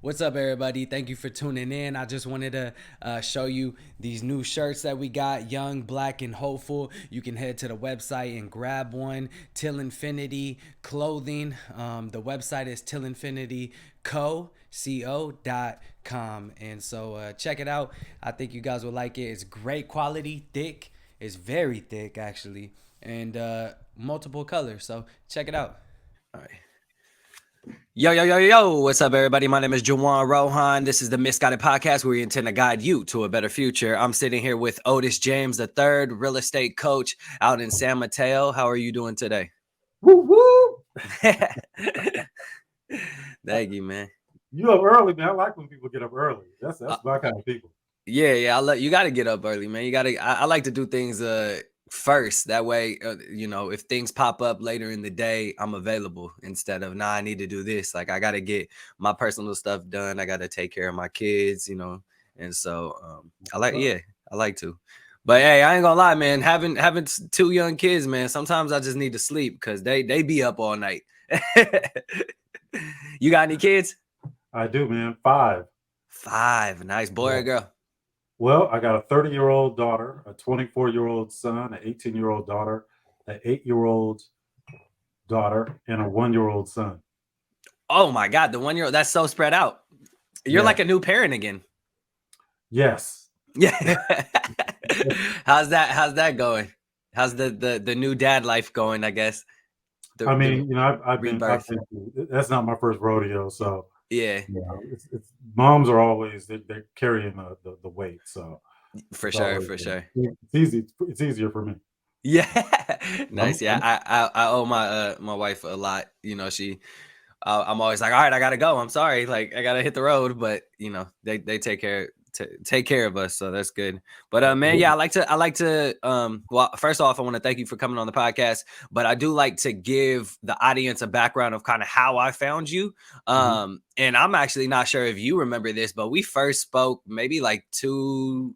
What's up, everybody? Thank you for tuning in. I just wanted to show you these new shirts that we got, Young, Black, and Hopeful. You can head to the website and grab one. Till Infinity Clothing. The website is tillinfinityco.com. And so check it out. I think you guys will like it. It's great quality, thick. It's very thick, actually, and multiple colors. So check it out. All right. Yo, what's up, everybody? My name is Juwan Rohan. This is the Misguided Podcast, where we intend to guide you to a better future. I'm sitting here with Odis James III, real estate coach out in San Mateo. How are you doing today? Woo woo! Thank you, man. You up early, man. I like when people get up early. That's my kind of people. Yeah. You got to get up early, man. You got to. I like to do things first. That way, if things pop up later in the day, I'm available instead of I need to do this. Like I got to get my personal stuff done. I got to take care of my kids, and so I like to. But hey, I ain't gonna lie, man. Having two young kids, man. Sometimes I just need to sleep because they be up all night. You got any kids? I do, man. Five. Nice. Boy or girl? Well, I got a 30-year-old daughter, a 24-year-old son, an 18-year-old daughter, an 8-year-old daughter, and a 1-year-old son. Oh my God, the 1-year-old. That's so spread out. You're like a new parent again. Yes. Yeah. How's that going? How's the new dad life going, I guess? I've been that's not my first rodeo, so yeah. It's moms are always they're carrying the weight, so for sure. It's easier for me. Yeah. Nice. Yeah, I owe my wife a lot. I'm always like, all right, I gotta go. I'm sorry, like I gotta hit the road, but they take care of us, so that's good. But man, yeah, I like to well, first off, I want to thank you for coming on the podcast, but I do like to give the audience a background of kind of how I found you. And I'm actually not sure if you remember this, but we first spoke maybe like two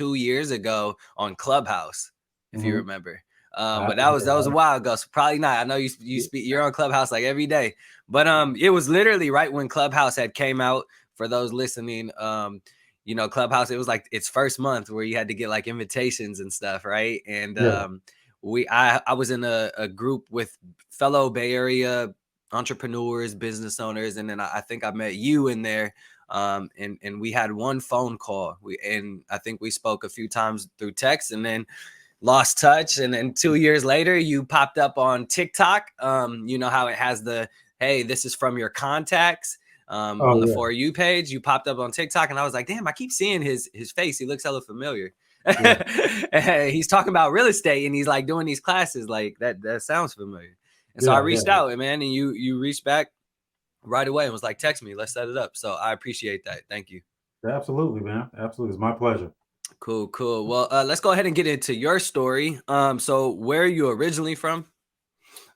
years ago on Clubhouse, if you remember. But that was a while ago, so probably not. I know you're on Clubhouse like every day, but it was literally right when Clubhouse had came out. For those listening, Clubhouse, it was like its first month where you had to get like invitations and stuff, right? And I was in a group with fellow Bay Area entrepreneurs, business owners, and then I think I met you in there. And we had one phone call. I think we spoke a few times through text, and then lost touch. And then 2 years later, you popped up on TikTok. You know how it has the, hey, this is from your contacts on the For You page. You popped up on TikTok, and I was like, damn, I keep seeing his face. He looks hella familiar. Yeah. He's talking about real estate, and he's like doing these classes. Like that sounds familiar. And so I reached out, man, and you reached back right away and was like, text me, let's set it up. So I appreciate that. Thank you. Absolutely, man. Absolutely. It's my pleasure. Cool. Well, let's go ahead and get into your story. So where are you originally from?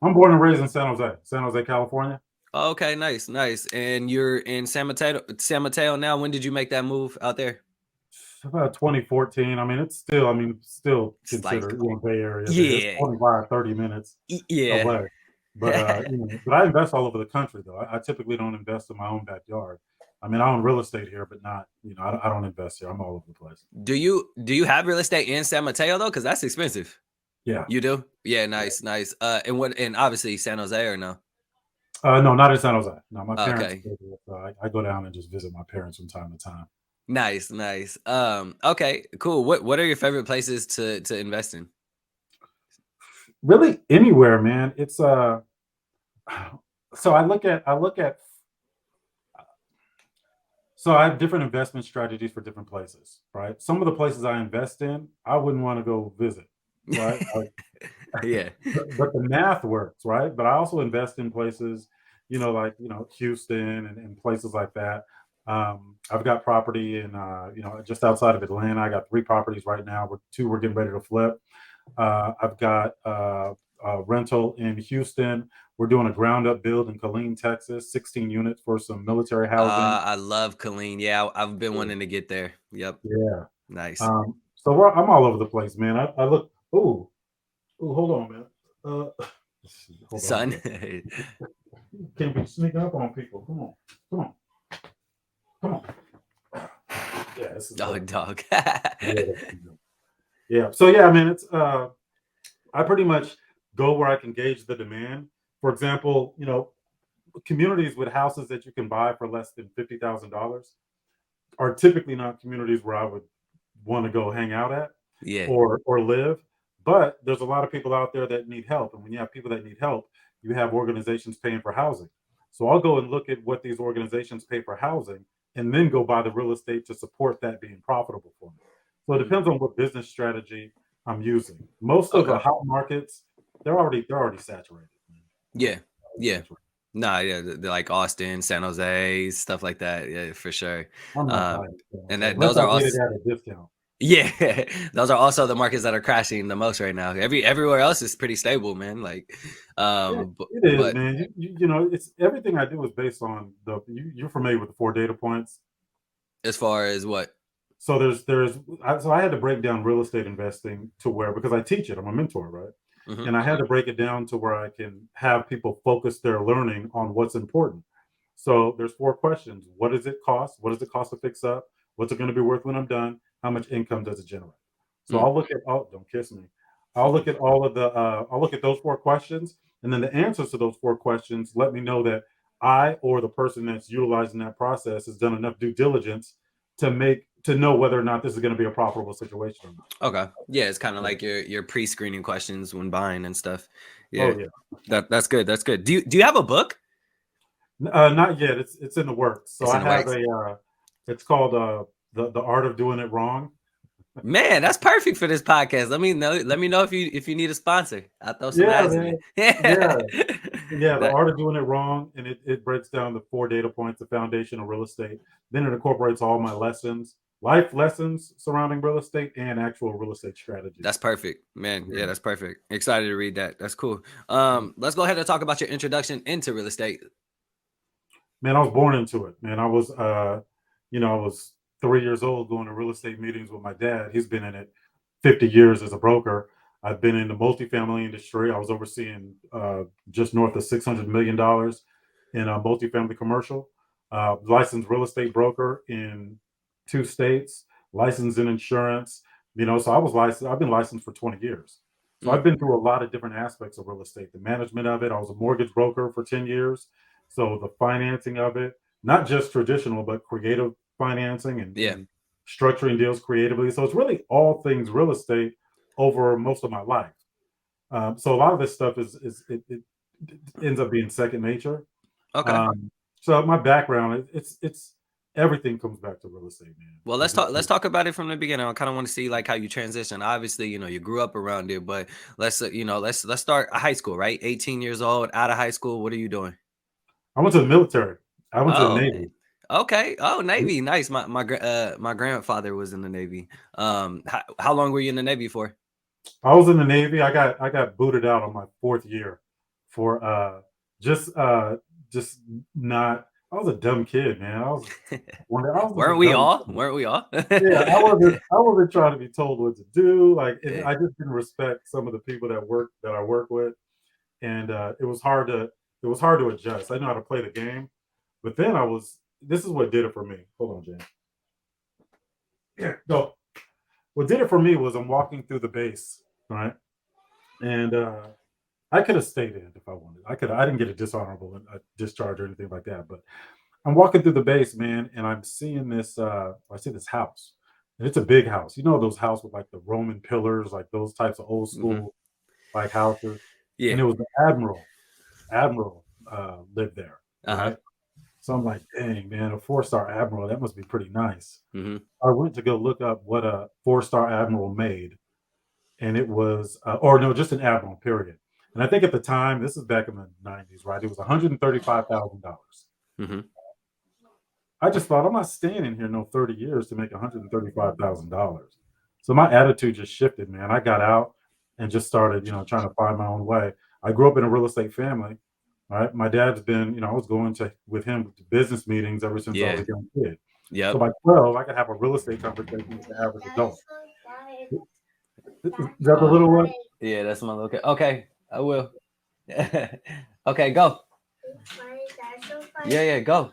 I'm born and raised in San Jose, California. Okay, nice. And you're in San Mateo now. When did you make that move out there? About 2014. I mean, it's still considered Bay Area. Yeah. 25, 30 minutes away. But but I invest all over the country, though. I typically don't invest in my own backyard. I mean, I own real estate here, but not, I don't invest here. I'm all over the place. Do you have real estate in San Mateo though? Because that's expensive. Yeah. You do? Yeah, nice. And obviously San Jose or no? No, not in San Jose. No, my parents. Okay. I go down and just visit my parents from time to time. Nice. Okay, cool. What are your favorite places to invest in? Really anywhere, man. It's so I look at so I have different investment strategies for different places, right? Some of the places I invest in, I wouldn't want to go visit, right? Yeah. But the math works, right? But I also invest in places, like Houston and places like that. I've got property in just outside of Atlanta. I got 3 properties right now. 2 we're getting ready to flip. I've got a rental in Houston. We're doing a ground up build in Killeen, Texas, 16 units for some military housing. I love Killeen. Yeah, I've been wanting to get there. Yep. Yeah. Nice. So I'm all over the place, man. I look. Ooh, hold on, man. Hold Son. Can't be sneaking up on people. Come on. Yeah, this is Oh, dog. yeah. So yeah, I mean, it's I pretty much go where I can gauge the demand. For example, communities with houses that you can buy for less than $50,000 are typically not communities where I would want to go hang out at Yeah. or live. But there's a lot of people out there that need help, and when you have people that need help, you have organizations paying for housing. So I'll go and look at what these organizations pay for housing, and then go buy the real estate to support that being profitable for me. So it Mm. depends on what business strategy I'm using. Most of the Okay. hot markets, they're already saturated. Yeah. Already Yeah. saturated. Nah, yeah, they're like Austin, San Jose, stuff like that. Yeah, for sure. I'm not Um, buying San and Jose that unless those I are get it also at a discount. yeah, those are also the markets that are crashing the most right now. Everywhere else is pretty stable, man. Like, It is, but man. It's everything I do is based on you're familiar with the four data points. as far as what? So I had to break down real estate investing to where, because I teach it, I'm a mentor, right? Hmm. And I had to break it down to where I can have people focus their learning on what's important. So there's four questions. What does it cost? What does it cost to fix up? What's it going to be worth when I'm done? How much income does it generate? So Mm. I'll look at, oh, don't kiss me. I'll look at those four questions, and then the answers to those four questions let me know that I or the person that's utilizing that process has done enough due diligence to know whether or not this is going to be a profitable situation or not. Okay. Yeah, it's kind of Yeah. like your pre-screening questions when buying and stuff. Yeah. Oh yeah. That's good. That's good. Do you have a book? Not yet. It's in the works. So It's I in the have works. a. It's called the art of doing it wrong. Man, that's perfect for this podcast. Let me know if you need a sponsor. I'll throw some Yeah, ads in man. it. Yeah, yeah. The That art of doing it wrong, and it breaks down the four data points, the foundation of real estate. Then it incorporates all my lessons, life lessons surrounding real estate, and actual real estate strategies. that's perfect, man. Yeah. Yeah, that's perfect. Excited to read that. That's cool. Yeah. Let's go ahead and talk about your introduction into real estate. Man, I was born into it. Man, I was 3 years old going to real estate meetings with my dad. He's been in it 50 years as a broker. I've been in the multifamily industry. I was overseeing just north of $600 million in a multifamily commercial. Licensed real estate broker in 2 states, licensed in insurance. So I was licensed. I've been licensed for 20 years. So Mm, I've been through a lot of different aspects of real estate, the management of it. I was a mortgage broker for 10 years. So the financing of it, not just traditional, but creative financing yeah. and structuring deals creatively. So it's really all things real estate over most of my life. So a lot of this stuff it ends up being second nature. Okay. Um, so my background, it's everything comes back to real estate, man. Well, let's It's talk. just Let's talk about it from the beginning. I kind of want to see like how you transition. Obviously, you grew up around it, but let's start high school, right? 18 years old, out of high school. What are you doing? I went to the military. I went to the Oh, Navy. okay. Oh, Navy, nice. My grandfather was in the Navy. How long were you in the Navy for? I was in the Navy. I got booted out on my fourth year for just uh just not. I was a dumb kid, man. I was just Weren't a we dumb all? kid. Weren't we all? Yeah, I wasn't trying to be told what to do. Like, and Yeah. I just didn't respect some of the people that I work with, and it was hard to adjust. I know how to play the game, but then this is what did it for me. Hold on, Jane. Yeah, no. What did it for me was I'm walking through the base, right? And I could have stayed in if I wanted. I didn't get a dishonorable discharge or anything like that. But I'm walking through the base, man, and I'm seeing this. I see this house, and it's a big house. You know those houses with like the Roman pillars, like those types of old Hmm. school like houses. Yeah. And it was the admiral. Admiral lived there, Uh huh. right? So I'm like, dang, man, a four-star admiral. That must be pretty nice. Hmm. I went to go look up what a four-star admiral made, and it was, or no, just an admiral, period. And I think at the time, this is back in the '90s, right? It was $135,000. Hmm. I just thought I'm not staying in here no 30 years to make $135,000. So my attitude just shifted, man. I got out and just started, trying to find my own way. I grew up in a real estate family. Right. My dad's been, I was going to with him to business meetings ever since I was Yeah. a young kid. So Yep. by 12, I could have a real estate conversation with the average adult. Is that the Uh, little one? yeah, that's my little kid. Okay, I will. Okay, go. Yeah, yeah, go.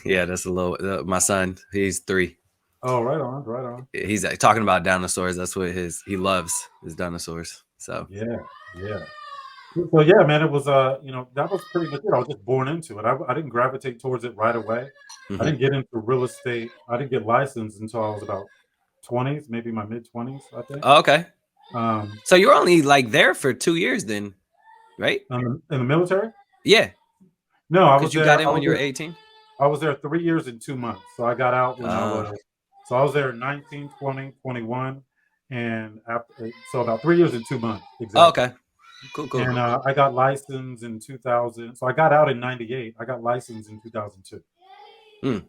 Yeah, that's a little. My son, he's 3. Oh, right on, right on. He's talking about dinosaurs. That's what he loves is dinosaurs. So Yeah, yeah. So yeah, man, it was that was pretty much it. I was just born into it. I didn't gravitate towards it right away. I hmm didn't get into real estate. I didn't get licensed until I was about 20s, maybe my mid 20s, I think. oh, okay. Um, So you're only like there for 2 years then, right? in the military. Yeah, No, I was because you got there. I in when was you were there. 18. I was there 3 years and 2 months. So I got out when I Uh, was. So I was there 19, 20, 21, and after. So about 3 years and 2 months oh, exactly. okay. Cool, cool. And I got licensed in 2000. So I got out in '98. I got licensed in 2002. Mm,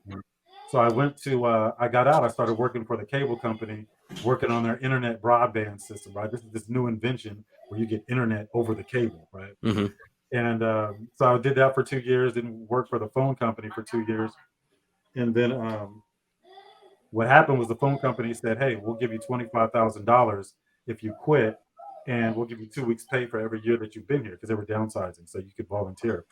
So I went to. I got out. I started working for the cable company, working on their internet broadband system. Right, this is this new invention where you get internet over the cable. Right, hmm and so I did that for 2 years, and worked for the phone company for 2 years, and then what happened was the phone company said, "Hey, we'll give you $25,000 if you quit, and we'll give you 2 weeks pay for every year that you've been here," because they were downsizing, so you could volunteer.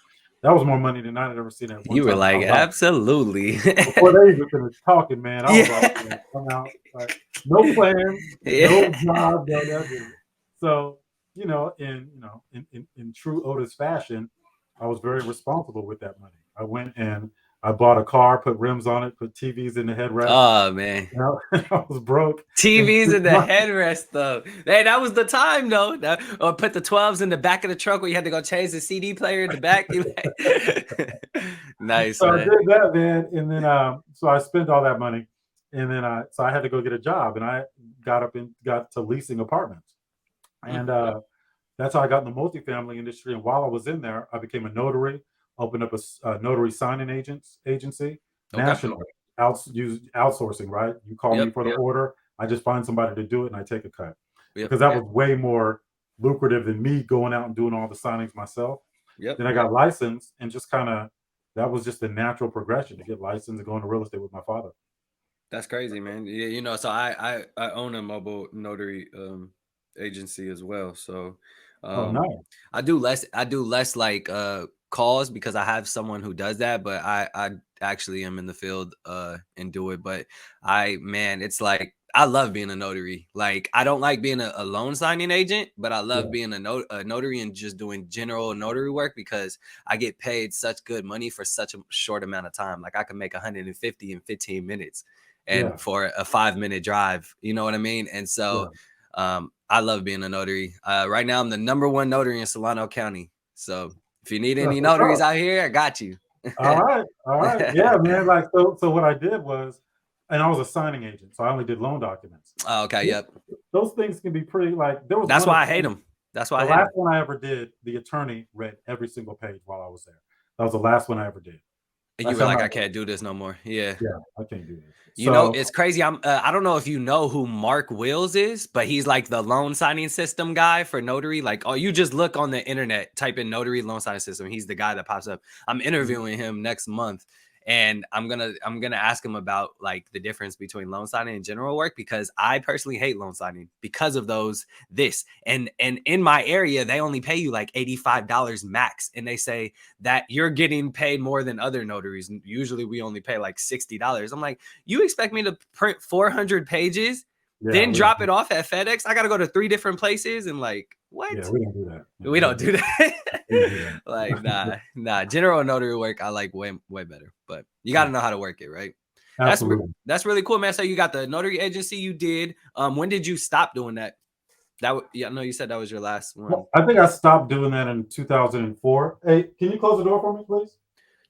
That was more money than I'd ever seen at one You were time in like, my life. absolutely. Before they even finished talking, man, I was like, Yeah. "Man, come out, like, no plan, no Yeah. job, no nothing." So, in true Otis fashion, I was very responsible with that money. I went and I bought a car, put rims on it, put TVs in the headrest. Oh man. I was broke in TVs in the 6 months. headrest though. Hey, that was the time though. Or put the 12s in the back of the truck where you had to go change the CD player in the back. Nice, So I man. did that, man, and then so I spent all that money, and then I had to go get a job, and I got to leasing apartments, Mm, and that's how I got in the multifamily industry. And while I was in there, I became a notary, opened up a notary signing agency okay. nationally, outsourcing. Right, you call me Yep. for the order, I just find somebody to do it, and I take a cut Yep. because that was way more lucrative than me going out and doing all the signings myself. Yep. Then I got licensed and just kind of that was just a natural progression to get licensed and go into real estate with my father. That's crazy, man. Yeah, so I own a mobile notary agency as well. So Oh, um nice. I do less like calls because I have someone who does that, but I actually am in the field and do it. But it's like I love being a notary. Like I don't like being a loan signing agent, but I love Yeah, being a notary and just doing general notary work because I get paid such good money for such a short amount of time. Like I can make 150 in 15 minutes and yeah, for a 5-minute drive, you know what I mean? And so yeah. I love being a notary. Right now I'm the number one notary in Solano County. So if you need That's any what's notaries up. out here, I got you. All right, all right. Yeah, man. Like so what I did was, and I was a signing agent, so I only did loan documents. Oh, okay, yep. Those things can be pretty like there was That's one why I hate attorney. them. That's why The I hate last them. one I ever did, the attorney read every single page while I was there. That was the last one I ever did. And I you said, were I'm like, not I doing can't do this no more. Yeah. it. Yeah, I can't do this. You know, So, it's crazy. I don't know if you know who Mark Wills is, but he's like the loan signing system guy for notary. Like, oh, you just look on the internet, type in notary loan signing system. He's the guy that pops up. I'm interviewing him next month, and I'm gonna ask him about like the difference between loan signing and general work because I personally hate loan signing because of those this and in my area they only pay you like $85 max, and they say that you're getting paid more than other notaries. Usually we only pay like $60. I'm like, you expect me to print 400 pages, yeah, then drop it off at FedEx? I got to go to 3 different places and like, what? we don't do that. Yeah, We don't do that. we don't do Like, that. nah. General notary work, I like way better. But you got Yeah, to know how to work it, right? absolutely. That's really cool, man. So you got the notary agency you did. When did you stop doing that? Yeah, I know you said that was your last one. Well, I think I stopped doing that in 2004. Hey, can you close the door for me, please?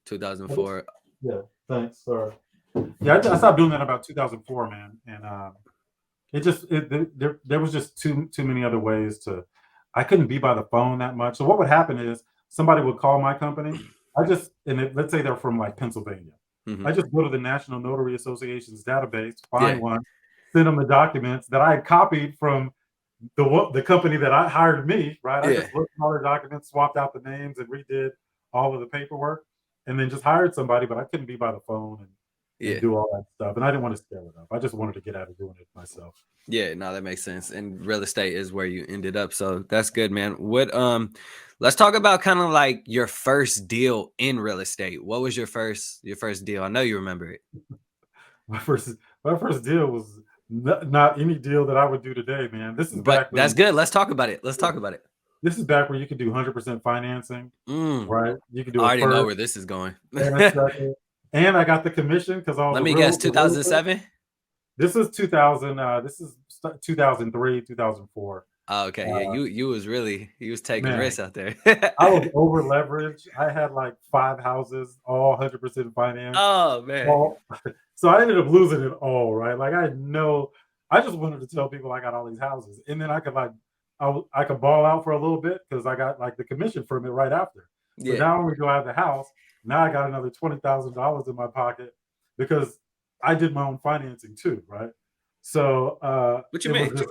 2004. Yeah, thanks. Sorry. Yeah, I stopped doing that about 2004, man, and there was just too many other ways to. I couldn't be by the phone that much. So what would happen is somebody would call my company. Let's say they're from like Pennsylvania. Mm-hmm. I just go to the National Notary Association's database, Yeah. find one, send them the documents that I had copied from the company that I hired me. Right, I Yeah. just looked at all their documents, swapped out the names, and redid all of the paperwork, and then just hired somebody. But I couldn't be by the phone, and and Yeah. do all that stuff. And I didn't want to scale it up. I just wanted to get out of doing it myself. Yeah, no, that makes sense. And real estate is where you ended up. So that's good, man. Let's talk about kind of like your first deal in real estate. What was your first deal? I know you remember it. My first my first deal was not any deal that I would do today, man. This is But back that's when good. Let's talk about it. Let's talk about it. this is back when you could do 100% financing, Mm, right? You could I do a already know first where this is going. and a second, and I got the commission because I was Let a me guess, real realtor. 2007? This is 2000. This is 2003, 2004. Oh, okay. Yeah, you was taking Man, risks out there. I was over leveraged. I had like 5 houses, all 100% financed. Oh man. All so I ended up losing it all, right? Like I just wanted to tell people I got all these houses, and then I could like, I could ball out for a little bit because I got like the commission from it right after. So Yeah. now when we go out of the house, now I got another $20,000 in my pocket because I did my own financing too, right? So What you it was mean? just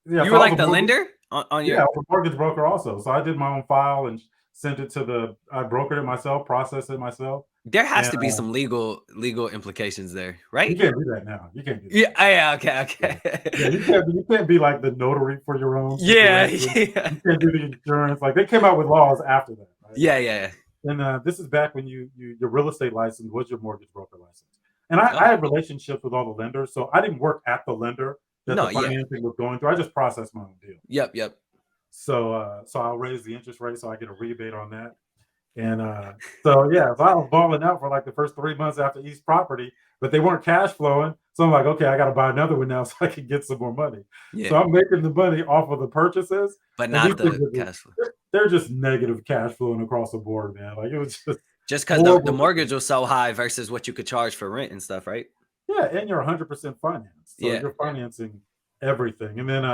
yeah. You So were I was like a the mortgage lender on yeah, your. I was a mortgage broker also. So I did my own file and sent it to I brokered it myself, processed it myself, There has and to be some legal implications there, right? you can't do that now. You can't do that Yeah. now. Yeah. Okay. Yeah. Yeah, Okay. you can't be like the notary for your own Yeah. situation. Yeah. You can't do the insurance. Like they came out with laws after that, right? Yeah. Yeah. And this is back when your real estate license was your mortgage broker license. And I Oh had relationships with all the lenders, so I didn't work at the lender that the no. Yeah. financing was going through. I just processed my own deal. Yep. Yep. So I'll raise the interest rate so I get a rebate on that. And so yeah, so I was balling out for like the first 3 months after each property, but they weren't cash flowing. So I'm like, okay, I got to buy another one now so I can get some more money. Yeah. So I'm making the money off of the purchases, But and these not things the are just cash flow. they're just negative cash flowing across the board, man. Like it was just Just because the horrible. mortgage was so high versus what you could charge for rent and stuff, right? Yeah, and you're 100% financed, so Yeah. you're financing everything. And then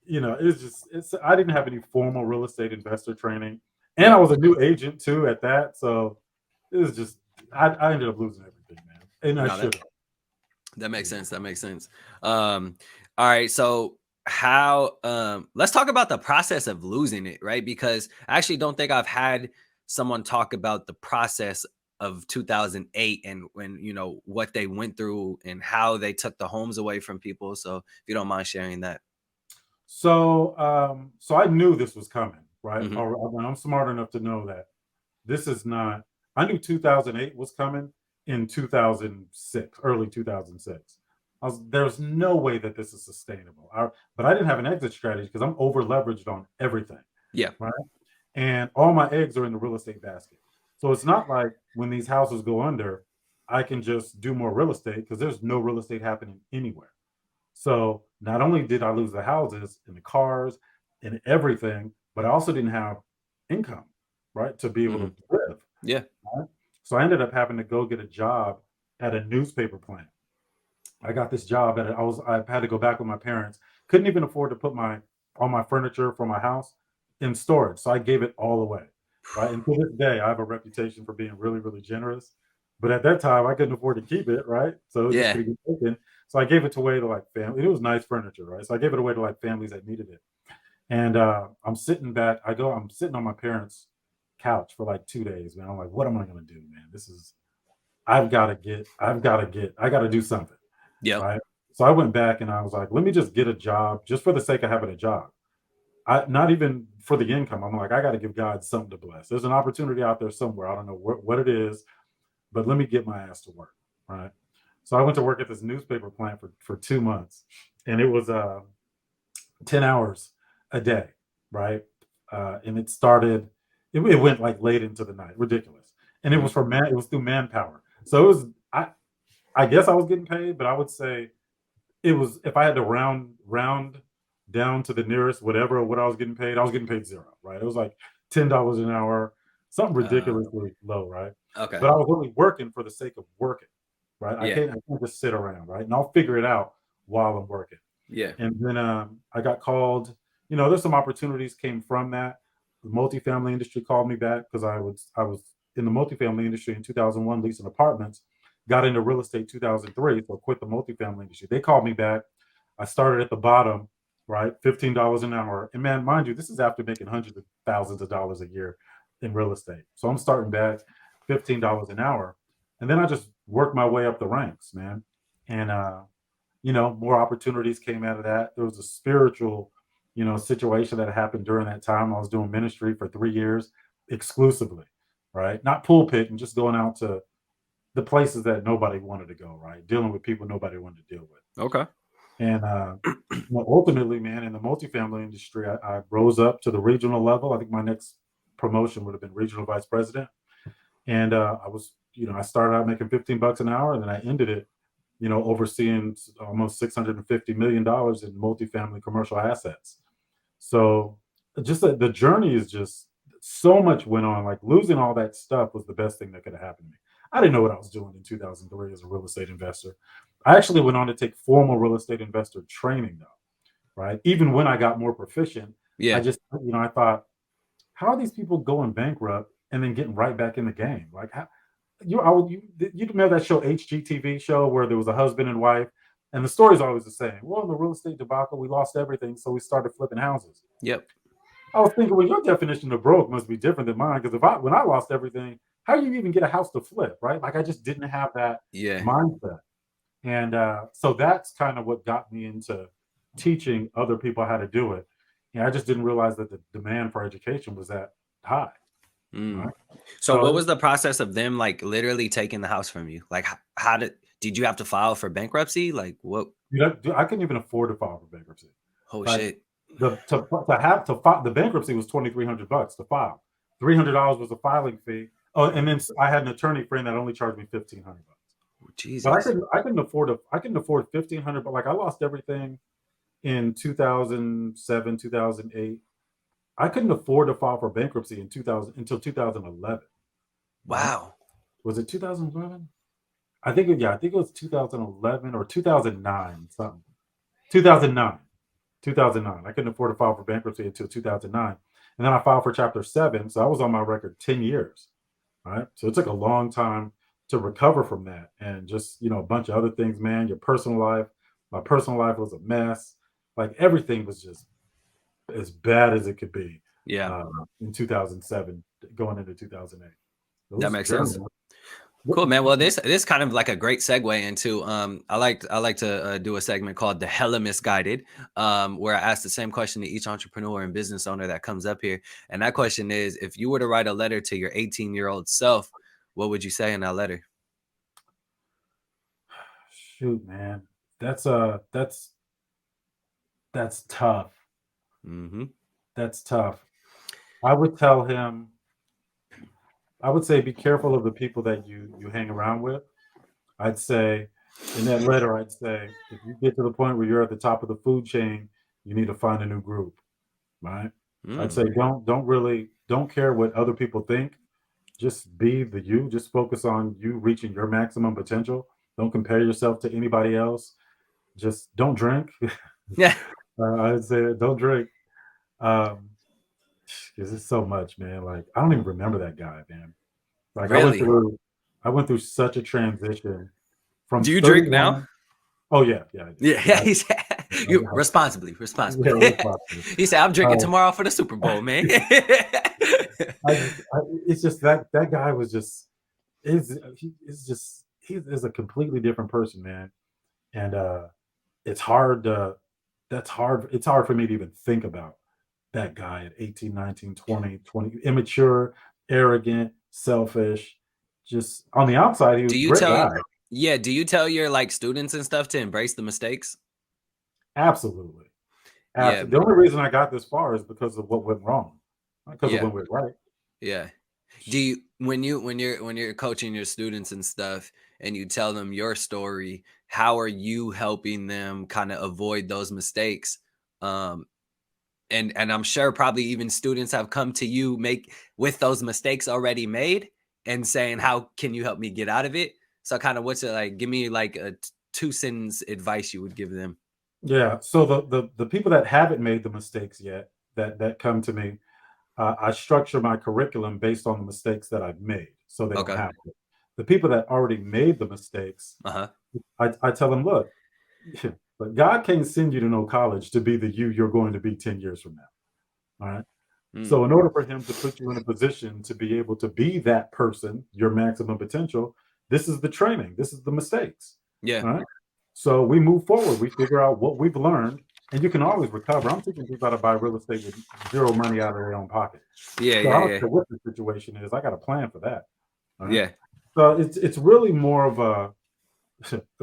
it's I didn't have any formal real estate investor training, and I Yep. was a new agent too at that, so it was just I ended up losing everything, man, and I No, should that makes sense. That makes sense. All right. So how let's talk about the process of losing it, right? Because I actually don't think I've had someone talk about the process of 2008 and when what they went through and how they took the homes away from people. So if you don't mind sharing that. So I knew this was coming, right? Hmm. Or I'm smart enough to know that this is not. I knew 2008 was coming in 2006, early 2006. There's no way that this is sustainable. But I didn't have an exit strategy because I'm over leveraged on everything, Yeah. right? And all my eggs are in the real estate basket. So it's not like when these houses go under, I can just do more real estate because there's no real estate happening anywhere. So not only did I lose the houses and the cars and everything, but I also didn't have income, right, to be able Hmm. to live. Yeah. Right? So I ended up having to go get a job at a newspaper plant. I got this job I had to go back with my parents. Couldn't even afford to put all my furniture for my house in storage. So I gave it all away. Right. And to this day, I have a reputation for being really, really generous. But at that time I couldn't afford to keep it, right? So it was just Yeah. gonna get taken. So I gave it away to like family. It was nice furniture, right? So I gave it away to like families that needed it. And I'm sitting back, I'm sitting on my parents' couch for like 2 days, man. I'm like, what am I gonna do, man? I gotta do something, Yep. right? So I went back and I was like, let me just get a job just for the sake of having a job. Not even for the income. I'm like, I got to give God something to bless. There's an opportunity out there somewhere. I don't know what it is, but let me get my ass to work, right? So I went to work at this newspaper plant for 2 months, and it was 10 hours a day, right? And it went like late into the night, ridiculous. And Hmm. it was through manpower. So it was, I guess I was getting paid, but I would say it was, if I had to round down to the nearest whatever what I was getting paid zero, right? It was like $10 an hour, something ridiculously low, right? Okay. But I was only working for the sake of working, right? Yeah. I can't just sit around, right? And I'll figure it out while I'm working. Yeah. And then I got called. There's some opportunities came from that. The multifamily industry called me back because I was in the multifamily industry in 2001, leasing apartments. Got into real estate 2003, so quit the multifamily industry. They called me back. I started at the bottom, right, $15 an hour. And man, mind you, this is after making hundreds of thousands of dollars a year in real estate. So I'm starting back $15 an hour. And then I just worked my way up the ranks, man. And more opportunities came out of that. There was a spiritual, situation that happened during that time. I was doing ministry for 3 years exclusively, right? Not pulpit and just going out to the places that nobody wanted to go, right? Dealing with people nobody wanted to deal with. Okay. And ultimately, man, in the multifamily industry, I rose up to the regional level. I think my next promotion would have been regional vice president. And I started out making $15 an hour, and then I ended it, overseeing almost $650 million in multifamily commercial assets. So just the journey is just so much went on. Like losing all that stuff was the best thing that could have happened to me. I didn't know what I was doing in 2003 as a real estate investor. I actually went on to take formal real estate investor training though, right? Even when I got more proficient, I Yeah. just, I thought, how are these people going bankrupt and then getting right back in the game? Like, how, you remember that show HGTV show where there was a husband and wife, and the story's always the same. Well, in the real estate debacle, we lost everything, so we started flipping houses. Yep. I was thinking, well, your definition of broke must be different than mine because when I lost everything, how do you even get a house to flip, right? Like I just didn't have that Yeah. mindset, and so that's kind of what got me into teaching other people how to do it. And I just didn't realize that the demand for education was that high, Mm. right? So what So was the process of them like literally taking the house from you? Like how did you have to file for bankruptcy? Like what? I couldn't even afford to file for bankruptcy. Oh Like shit. to file the bankruptcy was $2,300 to file. $300 was a filing fee. Oh, and then I had an attorney friend that only charged me $1,500. But Jesus. I couldn't afford 1,500. But like I lost everything in 2007, 2008. I couldn't afford to file for bankruptcy in 2000 until 2011. Right? Wow. Was it 2011? I think it was 2011 or 2009 something. 2009. 2009. I couldn't afford to file for bankruptcy until 2009. And then I filed for Chapter 7. So I was on my record 10 years. Right. So it took a long time to recover from that. And just, a bunch of other things, man. Your personal life. My personal life was a mess. Like everything was just as bad as it could be Yeah, in 2007, going into 2008. It that was a makes journey. sense. Cool, man. Well, this kind of like a great segue into I like to do a segment called the Hella Misguided, where I ask the same question to each entrepreneur and business owner that comes up here, and that question is, if you were to write a letter to your 18-year-old self, what would you say in that letter? Shoot, man. That's that's tough. Mm-hmm. That's tough. I would tell him, I would say be careful of the people that you hang around with. I'd say in that letter, I'd say if you get to the point where you're at the top of the food chain, you need to find a new group, right? I'd Mm. say don't care what other people think. Just be the you. Just focus on you reaching your maximum potential. Don't compare yourself to anybody else. Just don't drink. Yeah. I'd say don't drink. Um, because it's so much, man. Like I don't even remember that guy, man. Like Really? I went through such a transition from Do you drink now? 31. Oh yeah, yeah, I do. Yeah, Yeah, yeah. He said, you responsibly, responsibly. yeah, responsibly. He said, I'm drinking Uh, tomorrow for the Super Bowl, man. it's just that guy was just he is a completely different person, man. And it's hard to that's hard. It's hard for me to even think about that guy at 18, 19, 20, immature, arrogant, selfish. Just on the outside, he was Do a you great tell guy. Yeah, do you tell your like students and stuff to embrace the mistakes? Absolutely. Yeah, Absolutely. The only reason I got this far is because of what went wrong, not because of yeah, what went right. yeah. Do you when you're coaching your students and stuff and you tell them your story, how are you helping them kind of avoid those mistakes? Um and I'm sure probably even students have come to you make with those mistakes already made and saying, "How can you help me get out of it?" So kind of what's it like? Give me like a two sentence advice you would give them. Yeah. So the people that haven't made the mistakes yet that come to me, I structure my curriculum based on the mistakes that I've made, so they don't Okay. have to. The people that already made the mistakes, Uh-huh. I tell them, look, but God can't send you to no college to be the you're going to be 10 years from now. All right. Mm, So in order for him to put you in a position to be able to be that person, your maximum potential, This is the training. This is the mistakes. Yeah. Right. So we move forward. We figure out what we've learned, and you can always recover. I'm teaching people how to buy real estate with zero money out of their own pocket. Yeah. So I Yeah. don't Yeah. care what the situation is. I got a plan for that. All right. Yeah. So it's really more of a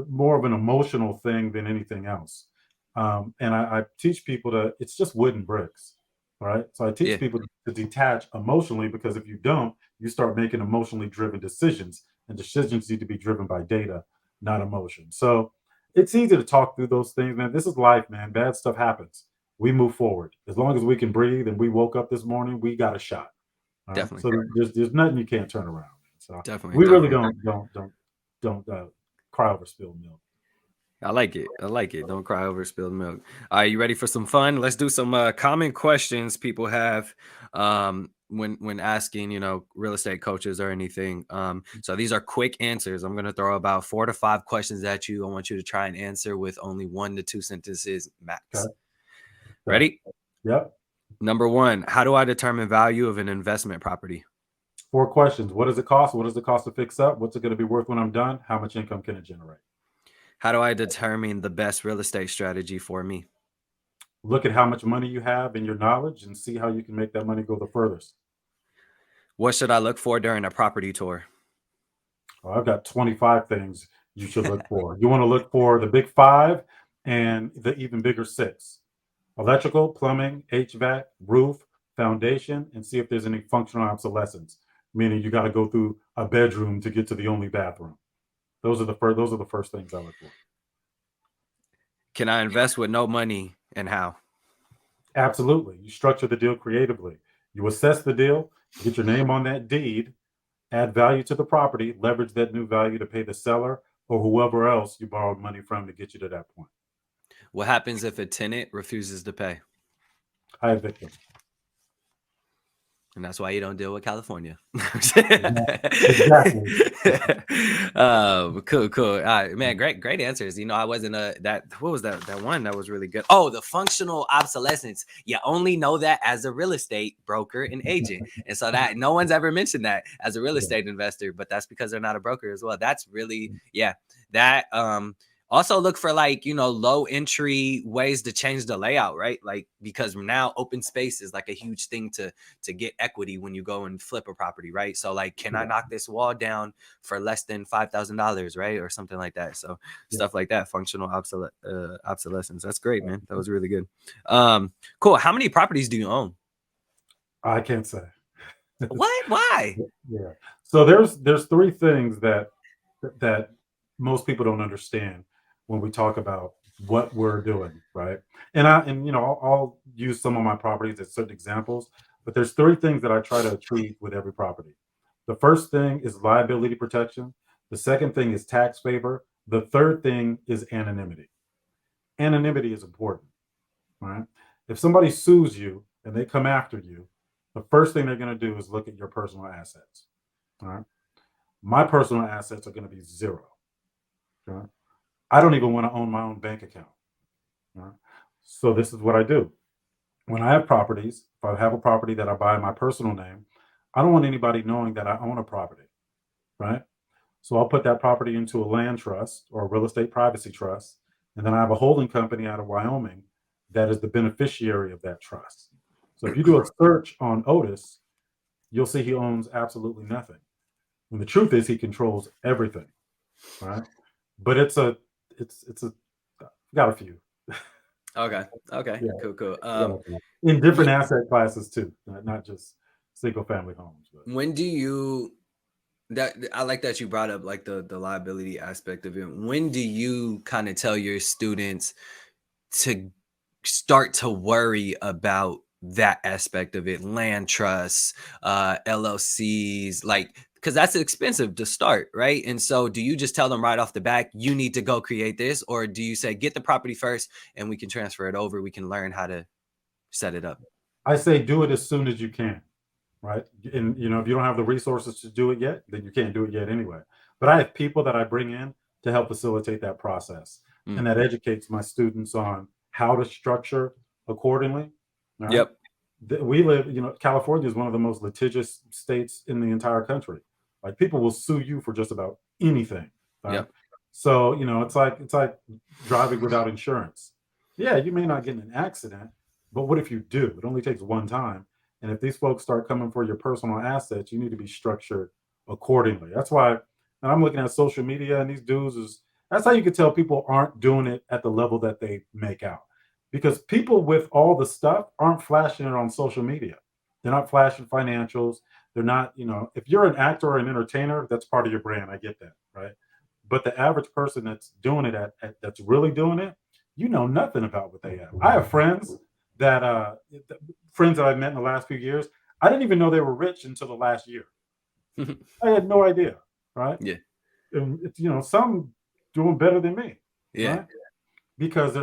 more of an emotional thing than anything else. And I teach people to, it's just wood and bricks. All right. So I teach Yeah. people to detach emotionally, because if you don't, you start making emotionally driven decisions, and decisions need to be driven by data, not emotion. So it's easy to talk through those things, man. This is life, man. Bad stuff happens. We move forward. As long as we can breathe and we woke up this morning, we got a shot. All right. Definitely. So there's nothing you can't turn around. So Definitely. we really Definitely. don't cry over spilled milk. I like it. I like it. Don't cry over spilled milk. Are you ready for some fun? Let's do some common questions people have when asking, real estate coaches or anything. So these are quick answers. I'm gonna throw about 4 to 5 questions at you. I want you to try and answer with only 1 to 2 sentences max. Okay. Okay. Ready? Yep. Number one, how do I determine value of an investment property? 4 questions. What does it cost? What does it cost to fix up? What's it going to be worth when I'm done? How much income can it generate? How do I determine the best real estate strategy for me? Look at how much money you have and your knowledge, and see how you can make that money go the furthest. What should I look for during a property tour? Well, I've got 25 things you should look for. You want to look for the big five and the even bigger six: electrical, plumbing, HVAC, roof, foundation, and see if there's any functional obsolescence, meaning you got to go through a bedroom to get to the only bathroom. Those are the first things I look for. Can I invest with no money, and how? Absolutely. You structure the deal creatively. You assess the deal, get your name on that deed, add value to the property, leverage that new value to pay the seller or whoever else you borrowed money from to get you to that point. What happens if a tenant refuses to pay? I evict them. And that's why you don't deal with California. Exactly. Cool, cool. All right, man, great answers. I wasn't what was that one that was really good? Oh, the functional obsolescence. You only know that as a real estate broker and agent. And so that no one's ever mentioned that as a real estate investor, but that's because they're not a broker as well. That's really, yeah. That also look for low entry ways to change the layout, right? Like, because now open space is like a huge thing to get equity when you go and flip a property, right? So like, can I knock this wall down for less than $5,000, right? Or something like that. So stuff like that, functional obsolescence. That's great, man. That was really good. Cool. How many properties do you own? I can't say. What? Why? Yeah. So there's three things that most people don't understand when we talk about what we're doing, right? I'll use some of my properties as certain examples, but there's three things that I try to achieve with every property. The first thing is liability protection. The second thing is tax favor. The third thing is anonymity. Anonymity is important, right? If somebody sues you and they come after you, the first thing they're going to do is look at your personal assets. All right. My personal assets are going to be zero. Okay? I don't even want to own my own bank account. Right? So this is what I do. When I have properties, if I have a property that I buy in my personal name, I don't want anybody knowing that I own a property, right? So I'll put that property into a land trust or a real estate privacy trust, and then I have a holding company out of Wyoming that is the beneficiary of that trust. So if you do a search on Odis, you'll see he owns absolutely nothing. When the truth is he controls everything, right? But it's a got a few. Okay. Yeah. Cool. In different asset classes too, not just single family homes. But when do you that I like that you brought up like the liability aspect of it. When do you kind of tell your students to start to worry about that aspect of it? Land trusts, LLCs, like, because that's expensive to start, right? And so do you just tell them right off the back, you need to go create this? Or do you say, get the property first and we can transfer it over, we can learn how to set it up? I say do it as soon as you can, right? And if you don't have the resources to do it yet, then you can't do it yet anyway. But I have people that I bring in to help facilitate that process, and that educates my students on how to structure accordingly. Right? Yep. We live, California is one of the most litigious states in the entire country. Like people will sue you for just about anything. Right? Yep. So, it's like driving without insurance. Yeah, you may not get in an accident, but what if you do? It only takes one time. And if these folks start coming for your personal assets, you need to be structured accordingly. That's why, and I'm looking at social media and these dudes is that's how you can tell people aren't doing it at the level that they make out. Because people with all the stuff aren't flashing it on social media. They're not flashing financials. They're not, if you're an actor or an entertainer, that's part of your brand. I get that, right? But the average person that's doing it that's really doing it, you know nothing about what they have. I have friends that I've met in the last few years. I didn't even know they were rich until the last year. I had no idea, right? Yeah. And some doing better than me, Yeah. right? Because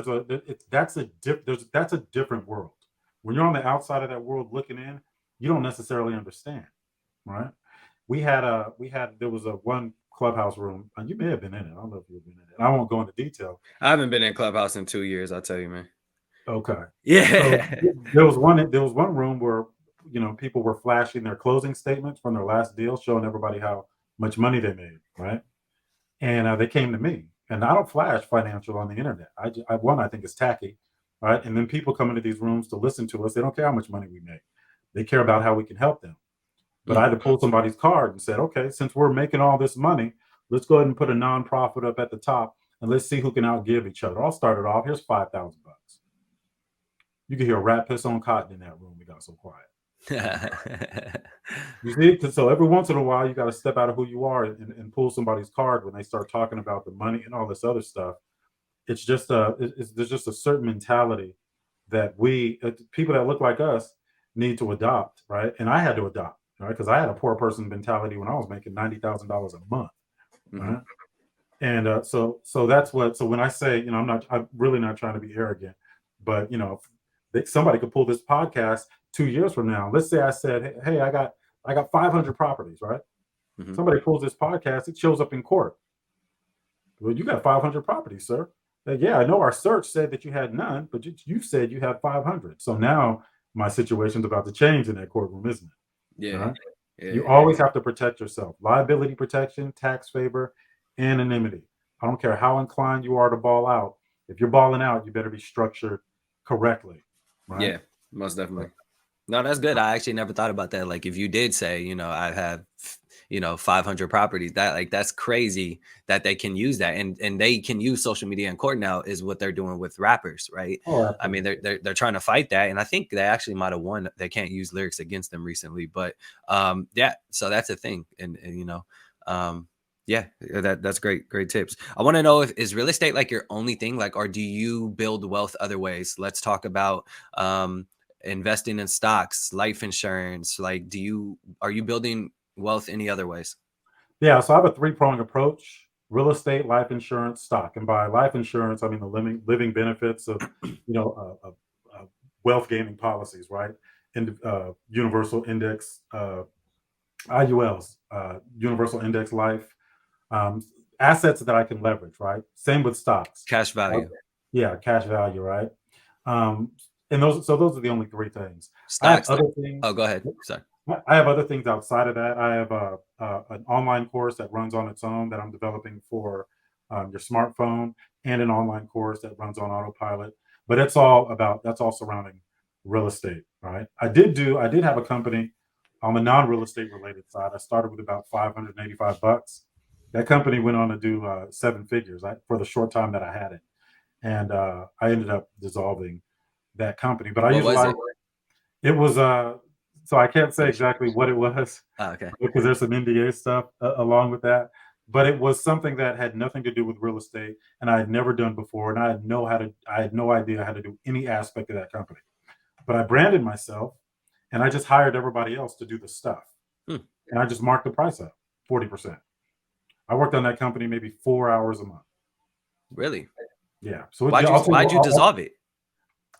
that's a different world. When you're on the outside of that world looking in, you don't necessarily understand, right? There was a one clubhouse room, and you may have been in it. I don't know if you've been in it. I won't go into detail. I haven't been in Clubhouse in 2 years, I'll tell you, man. Okay. So Yeah. there was one room where people were flashing their closing statements from their last deal, showing everybody how much money they made, right? And they came to me, and I don't flash financial on the internet. I think it's tacky, right? And then people come into these rooms to listen to us. They don't care how much money we make. They care about how we can help them. But I had to pull somebody's card and said, okay, since we're making all this money, let's go ahead and put a nonprofit up at the top, and let's see who can outgive each other. I'll start it off. Here's $5,000. You can hear a rat piss on cotton in that room. It got so quiet. You see, so every once in a while, you got to step out of who you are and pull somebody's card when they start talking about the money and all this other stuff. There's just a certain mentality that people that look like us need to adopt, right? And I had to adopt, right? Because I had a poor person mentality when I was making $90,000 a month, right? And so that's what. So when I say, I'm really not trying to be arrogant, but somebody could pull this podcast 2 years from now. Let's say I said, hey, I got 500 properties, right? Somebody pulls this podcast, it shows up in court. Well, you got 500 properties, sir. Yeah, I know our search said that you had none, but you said you had 500. So now my situation's about to change in that courtroom, isn't it? Yeah. Right? Yeah. You always have to protect yourself. Liability protection, tax favor, anonymity. I don't care how inclined you are to ball out. If you're balling out, you better be structured correctly, right? Yeah, most definitely. No, that's good. I actually never thought about that. Like if you did say, I have 500 properties, that's crazy that they can use that, and they can use social media in court now is what they're doing with rappers, right? Oh, I mean, they're trying to fight that, and I think they actually might have won. They can't use lyrics against them recently, but yeah, so that's a thing, and yeah, that's great tips. I want to know, if is real estate like your only thing, like, or do you build wealth other ways? Let's talk about investing in stocks, life insurance. Like, are you building wealth any other ways? Yeah, so I have a three-pronged approach: real estate, life insurance, stock. And by life insurance, I mean the living benefits of, wealth gaining policies, right? And universal index, IULs, universal index life, um, assets that I can leverage, right? Same with stocks. Cash value. Yeah, cash value, right? Um, and those are the only three things. I have Stocks. other things. Oh, go ahead. Sorry. I have other things outside of that. I have an online course that runs on its own that I'm developing for your smartphone, and an online course that runs on autopilot. But that's all surrounding real estate, right? I did have a company on the non-real estate related side. I started with about $585. That company went on to do seven figures, for the short time that I had it, and I ended up dissolving that company. But What was it? It was so I can't say exactly what it was, okay, because there's some NDA stuff along with that. But it was something that had nothing to do with real estate, and I had never done before, and I had no idea how to do any aspect of that company. But I branded myself, and I just hired everybody else to do the stuff, and I just marked the price up 40%. I worked on that company maybe 4 hours a month. Really? Yeah. So why'd you dissolve it?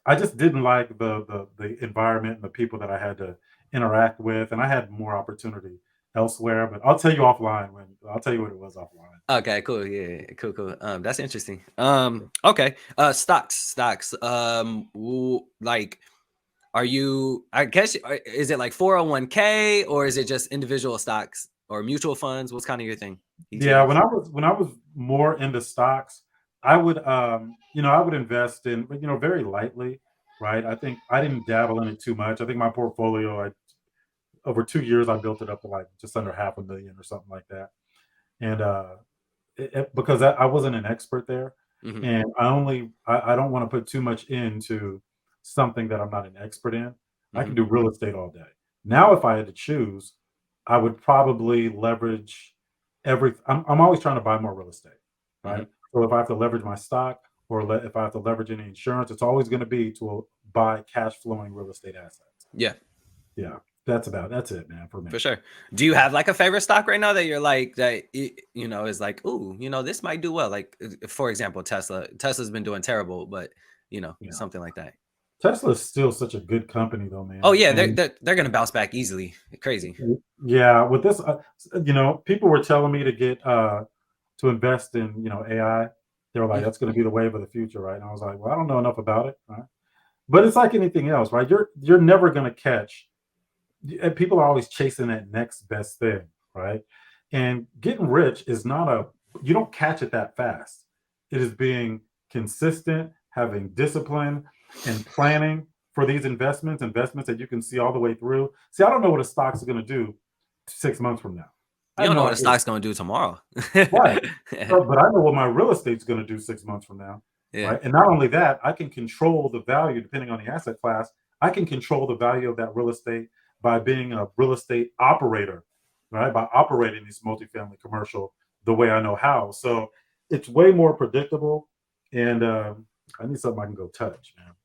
I just didn't like the environment and the people that I had to interact with, and I had more opportunity elsewhere. But I'll tell you offline I'll tell you what it was offline. Okay, cool. Yeah, cool. That's interesting. Okay. Stocks. Like, are you? I guess is it like 401k, or is it just individual stocks? or mutual funds? What's kind of your thing? Yeah, ETFs? when I was more into stocks, I would I would invest in, very lightly, right? I think I didn't dabble in it too much. I think my portfolio, over 2 years, I built it up to like just under 500,000 or something like that. And because I wasn't an expert there, Hmm. and I don't want to put too much into something that I'm not an expert in. I Hmm. can do real estate all day. Now, if I had to choose, I would probably leverage I'm always trying to buy more real estate, Hmm. right? So if I have to leverage my stock, or if I have to leverage any insurance, it's always going to be to buy cash flowing real estate assets. Yeah, Yeah, that's it, man, for me. for sure. Do you have like a favorite stock right now that you're like that is like, ooh, this might do well? Like for example, Tesla. Tesla's been doing terrible, but Yeah, something like that. Tesla is still such a good company, though, Oh man. yeah, they're And they're, they're gonna bounce back easily. Crazy. yeah, with this, people were telling me to get to invest in, AI. They were like, Mm. that's going to be the wave of the future, right? And I was like, well, I don't know enough about it, right? But it's like anything else, right? You're never going to catch. People are always chasing that next best thing, right? And getting rich is not a you don't catch it that fast. It is being consistent, having discipline, and planning for these investments that you can see all the way through. See, I don't know what a stock's going to do 6 months from now. I You have don't know no what a idea. stock's gonna do tomorrow. Right. So, but I know what my real estate's going to do 6 months from now, Yeah. right? And not only that, I can control the value depending on the asset class. I can control the value of that real estate by being a real estate operator, right? By operating this multifamily commercial the way I know how. So it's way more predictable, and I need something I can go touch, man.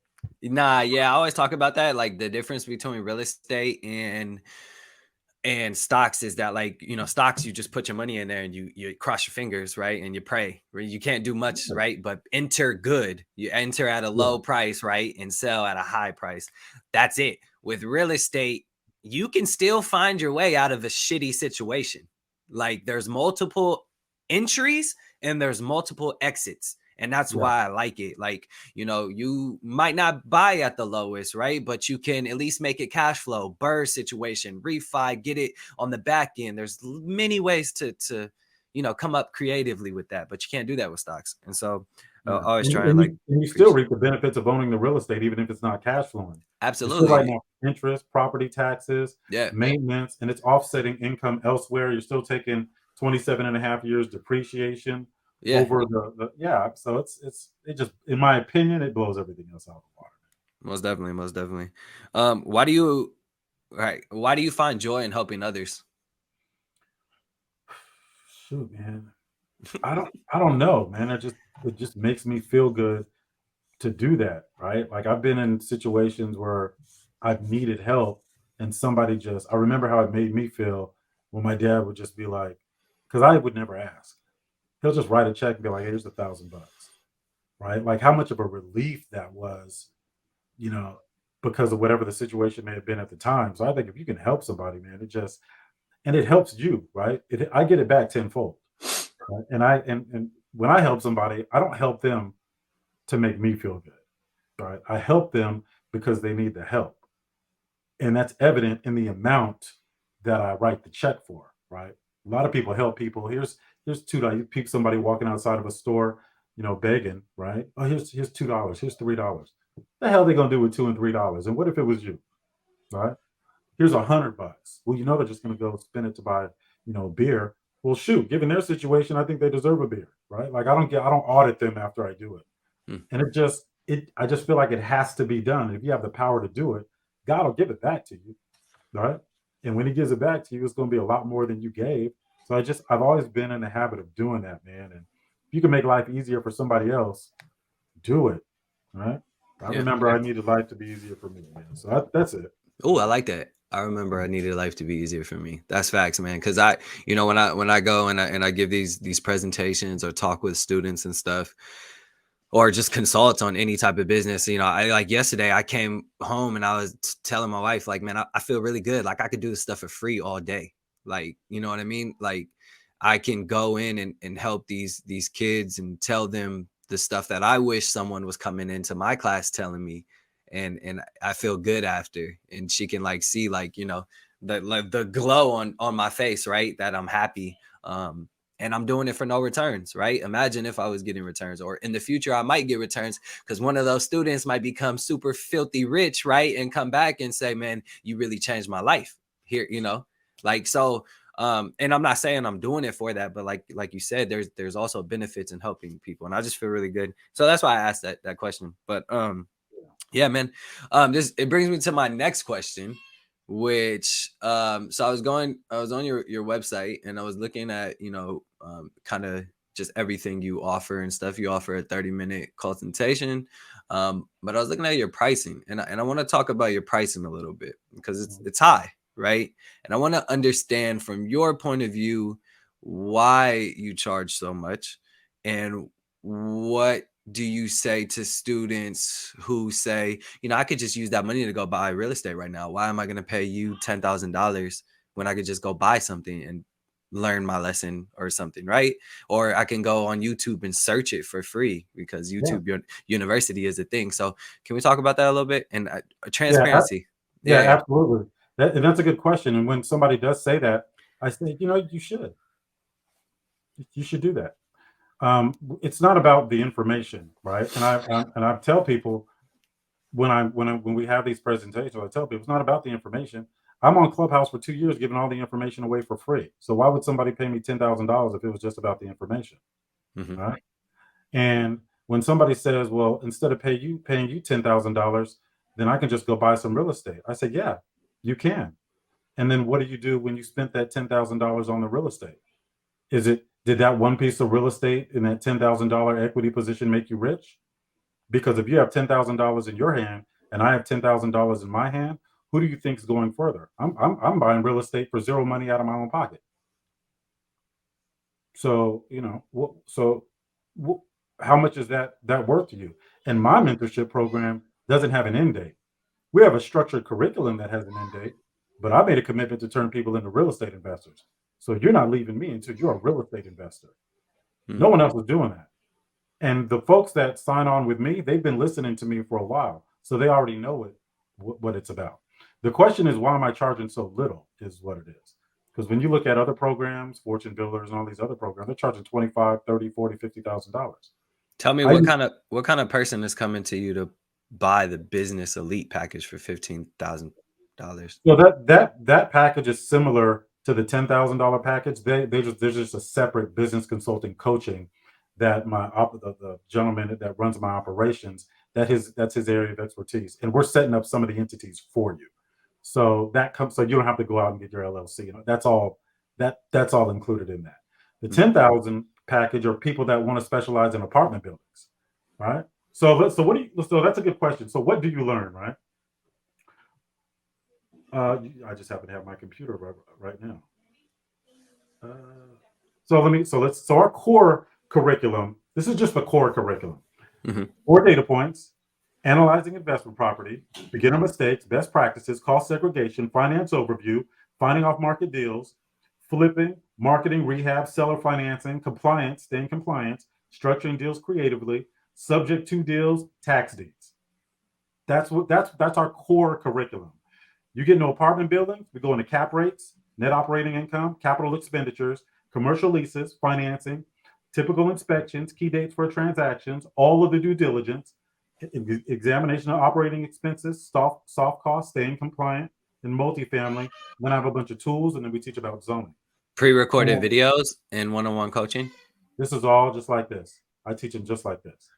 Nah, yeah, I always talk about that. Like the difference between real estate and stocks is that, like, stocks, you just put your money in there and you cross your fingers, right? And you pray. Right? You can't do much, right? But enter good. You enter at a Yeah, low price, right? And sell at a high price. That's it. With real estate, you can still find your way out of a shitty situation. Like there's multiple entries and there's multiple exits. And that's yeah, why I like it. Like, you might not buy at the lowest, right? But you can at least make it cash flow, burr situation, refi, get it on the back end. There's many ways to come up creatively with that, but you can't do that with stocks. And so yeah. always And, try and and, like you, and you still preach. reap the benefits of owning the real estate, even if it's not cash flowing. You're still writing Absolutely. off interest, property taxes, Yeah. maintenance, and it's offsetting income elsewhere. You're still taking 27 and a half years depreciation Yeah. over the yeah. So it just, in my opinion, it blows everything else out of the water. Most definitely. Most definitely. Why do you right? Why do you find joy in helping others? Shoot, man. I don't know, man. It just makes me feel good to do that, right? Like I've been in situations where I've needed help, and somebody I remember how it made me feel when my dad would just be like, because I would never ask. He'll just write a check and be like, hey, here's $1,000, right? Like how much of a relief that was, you know, because of whatever the situation may have been at the time. So I think if you can help somebody, man, and it helps you, right? I get it back tenfold. Right? And when I help somebody, I don't help them to make me feel good, right? I help them because they need the help. And that's evident in the amount that I write the check for, right? A lot of people help people. Here's $2. You peep somebody walking outside of a store, begging, right? Oh, here's $2. Here's $3. The hell are they gonna do with $2 and $3? And what if it was you, right? Here's $100. Well, they're just gonna go spend it to buy, beer. Well, shoot, given their situation, I think they deserve a beer, right? Like I don't audit them after I do it. Hmm. And I just feel like it has to be done. If you have the power to do it, God will give it back to you, right? And when He gives it back to you, it's going to be a lot more than you gave. So I've always been in the habit of doing that, man. And if you can make life easier for somebody else, do it, right? I Yeah. remember I needed life to be easier for me, man. So that's it. Oh, I like that. I remember I needed life to be easier for me. That's facts, man. Because when I go and I give these presentations or talk with students and stuff, or just consult on any type of business. I like yesterday I came home and I was telling my wife, like, man, I feel really good. Like I could do this stuff for free all day. Like, you know what I mean? Like I can go in and help these kids and tell them the stuff that I wish someone was coming into my class telling me. And I feel good after. And she can like see, like, the glow on my face, right? That I'm happy. And I'm doing it for no returns, right? Imagine if I was getting returns, or in the future I might get returns because one of those students might become super filthy rich, right? And come back and say, man, you really changed my life here, like, so. And I'm not saying I'm doing it for that, but like you said, there's also benefits in helping people, and I just feel really good. So that's why I asked that question. But yeah, man. This it brings me to my next question, which so I was on your website, and I was looking at, kind of just everything you offer and stuff. You offer a 30-minute consultation. But I was looking at your pricing, and I want to talk about your pricing a little bit because it's high, right? And I want to understand from your point of view why you charge so much, and what do you say to students who say, I could just use that money to go buy real estate right now? Why am I going to pay you $10,000 when I could just go buy something and learn my lesson or something, right? Or I can go on YouTube and search it for free because YouTube University is a thing. So can we talk about that a little bit? And transparency. Yeah, Yeah. absolutely. And that's a good question. And when somebody does say that, I say, you should. You should do that. It's not about the information, right? And I tell people when we have these presentations, I tell people it's not about the information. I'm on Clubhouse for 2 years giving all the information away for free. So why would somebody pay me $10,000 if it was just about the information, Mm-hmm. right? And when somebody says, "Well, instead of paying you $10,000, then I can just go buy some real estate," I say, "Yeah, you can." And then what do you do when you spent that $10,000 on the real estate? Did that one piece of real estate in that $10,000 equity position make you rich? Because if you have $10,000 in your hand and I have $10,000 in my hand, who do you think is going further? I'm buying real estate for zero money out of my own pocket. So how much is that worth to you? And my mentorship program doesn't have an end date. We have a structured curriculum that has an end date, but I made a commitment to turn people into real estate investors. So you're not leaving me until you're a real estate investor. Mm-hmm. No one else is doing that. And the folks that sign on with me, they've been listening to me for a while, so they already know what it's about. The question is, why am I charging so little? Is what it is. Because when you look at other programs, Fortune Builders and all these other programs, they're charging 25, 30, 40, $50,000. Tell me what kind of person is coming to you to buy the business elite package for $15,000? So that package is similar to the $10,000 package. There's just a separate business consulting coaching that the gentleman that runs my operations, that's his area of expertise, and we're setting up some of the entities for you. So you don't have to go out and get your LLC. That's all included in that. The 10,000 package are people that want to specialize in apartment buildings, right? So that's a good question. So what do you learn, right? I just happen to have my computer right now. So our core curriculum. This is just the core curriculum. Mm-hmm. 4 data points: analyzing investment property, beginner mistakes, best practices, cost segregation, finance overview, finding off market deals, flipping, marketing, rehab, seller financing, compliance, staying compliant, structuring deals creatively, subject to deals, tax deeds. That's our core curriculum. You get into apartment buildings, we go into cap rates, net operating income, capital expenditures, commercial leases, financing, typical inspections, key dates for transactions, all of the due diligence, examination of operating expenses, soft costs, staying compliant, and multifamily. Then I have a bunch of tools, and then we teach about zoning. Pre-recorded videos and one-on-one coaching. This is all just like this. I teach them just like this.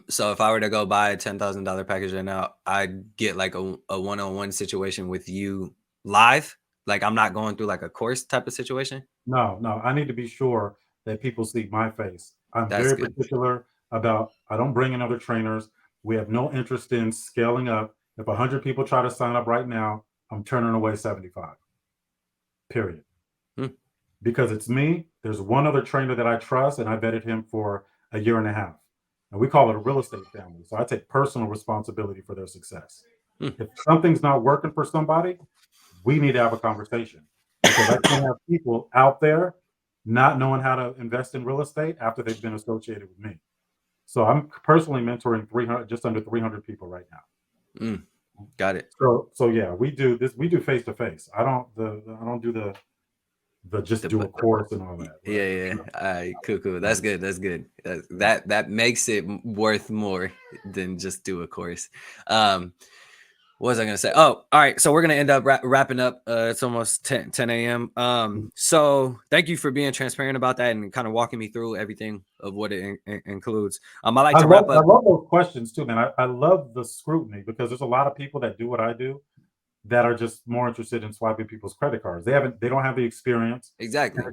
So if I were to go buy a $10,000 package right now, I'd get like a one-on-one situation with you live. Like I'm not going through like a course type of situation. No, I need to be sure that people see my face. I'm That's very good. particular about, I don't bring in other trainers. We have no interest in scaling up. If 100 people try to sign up right now, I'm turning away 75. Period. Because it's me. There's one other trainer that I trust, and I vetted him for a year and a half. And we call it a real estate family. So I take personal responsibility for their success. If something's not working for somebody, we need to have a conversation, because I can't have people out there not knowing how to invest in real estate after they've been associated with me. So I'm personally mentoring just under 300 people right now. Got it. So yeah, we do this. We do face to face. I don't do the just The do a bu- course and all that. yeah, Right. yeah. All right, cool, cool. That's No. good. That's good. Yeah. That makes it worth more than just do a course. Um, what was I gonna say? Oh, all right. So we're gonna end up wrapping up. It's almost 10 a.m. So thank you for being transparent about that and kind of walking me through everything of what it includes. I like to wrap I up. love those questions too, man. I love the scrutiny because there's a lot of people that do what I do that are just more interested in swiping people's credit cards. They don't have the experience. And Exactly.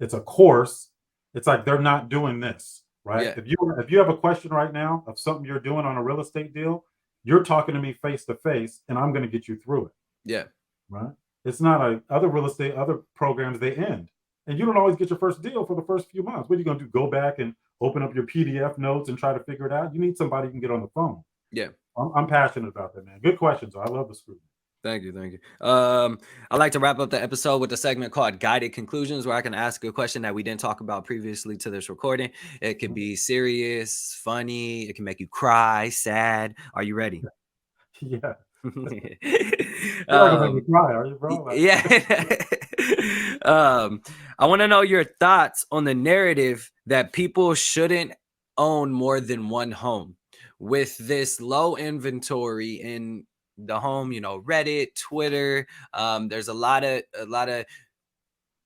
it's a course. It's like they're not doing this, right? Yeah. If you have a question right now of something you're doing on a real estate deal, you're talking to me face to face, and I'm going to get you through it, Yeah. right? It's not like other real estate, other programs, they end. And you don't always get your first deal for the first few months. What are you going to do? Go back and open up your PDF notes and try to figure it out? You need somebody you can get on the phone. Yeah. I'm passionate about that, man. Good questions. I love the scrutiny. Thank you, thank you. I like to wrap up the episode with a segment called Guided Conclusions, where I can ask a question that we didn't talk about previously to this recording. It could be serious, funny, it can make you cry, sad. Are you ready? Yeah. You're not gonna make me um, cry, are you, bro? Like, yeah. I want to know your thoughts on the narrative that people shouldn't own more than one home. With this low inventory in the home, Reddit, Twitter, there's a lot of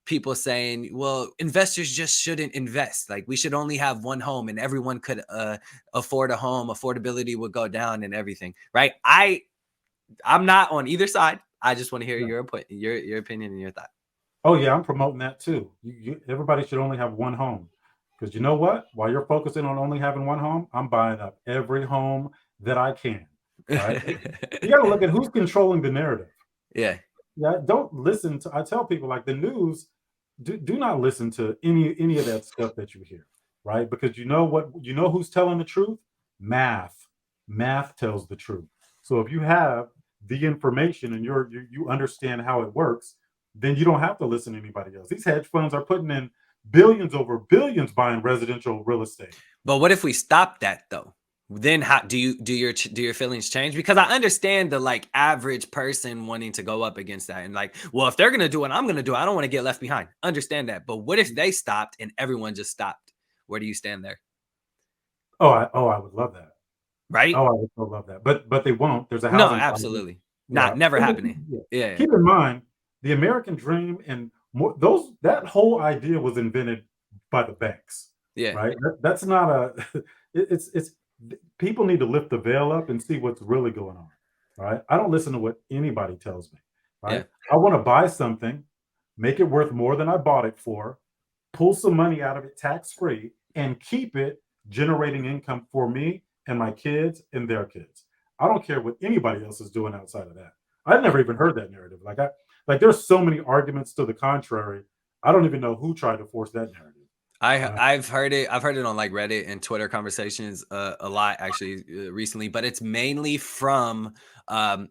people saying, well, investors just shouldn't invest. Like, we should only have one home and everyone could afford a home, affordability would go down and everything, right? I'm not on either side. I just want to hear yeah. your opinion and your thought. Oh yeah, I'm promoting that too. Everybody should only have one home, because you know what? While you're focusing on only having one home, I'm buying up every home that I can. Right? You got to look at who's controlling the narrative. Yeah. Yeah, don't listen to. I tell people like the news. Do not listen to any of that stuff that you hear, right? Because you know what? You know who's telling the truth? Math tells the truth. So if you have the information and you understand how it works, then you don't have to listen to anybody else. These hedge funds are putting in billions over billions buying residential real estate. But what if we stop that though? Then how do your feelings change? Because I understand the like average person wanting to go up against that and like, well, if they're gonna do it, I'm gonna do it. I don't want to get left behind. Understand that. But what if they stopped and everyone just stopped? Where do you stand there? I would love that. Right? Oh, I would so love that. But they won't. There's a No, housing crisis. absolutely. Yeah. Not never And happening. yeah. Yeah. Keep in mind, the American dream and more, those that whole idea was invented by the banks, Yeah. right? That's not a. It's people need to lift the veil up and see what's really going on, right? I don't listen to what anybody tells me, Yeah. right? I want to buy something, make it worth more than I bought it for, pull some money out of it tax free, and keep it generating income for me and my kids and their kids. I don't care what anybody else is doing outside of that. I've never even heard that narrative. Like there's so many arguments to the contrary. I don't even know who tried to force that narrative. I've heard it. I've heard it on like Reddit and Twitter conversations a lot actually recently, but it's mainly from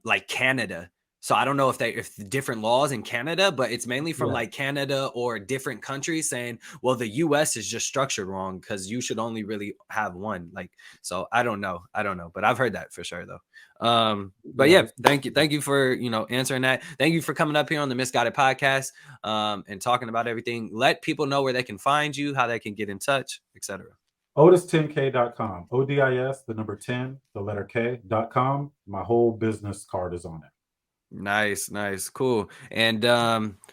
like Canada. So I don't know if different laws in Canada, but it's mainly from Yeah, like Canada or different countries saying, well, the US is just structured wrong because you should only really have one. Like, so I don't know. But I've heard that for sure though. But yeah. yeah, thank you for answering that. Thank you for coming up here on the Misguided Podcast and talking about everything. Let people know where they can find you, how they can get in touch, etc. Odis10k.com. ODIS, the number 10, the letter K.com. My whole business card is on it. Nice, cool. And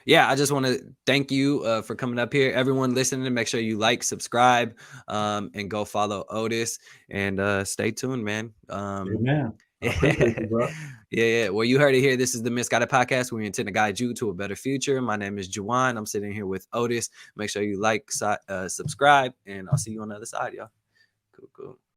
yeah, I just want to thank you for coming up here. Everyone listening, make sure you like, subscribe, and go follow Odis and stay tuned, man. Amen. I appreciate Yeah. you, bro. Yeah. Well, you heard it here. This is the Misguided Podcast. We intend to guide you to a better future. My name is Juwan. I'm sitting here with Odis. Make sure you like, subscribe, and I'll see you on the other side, y'all. Cool.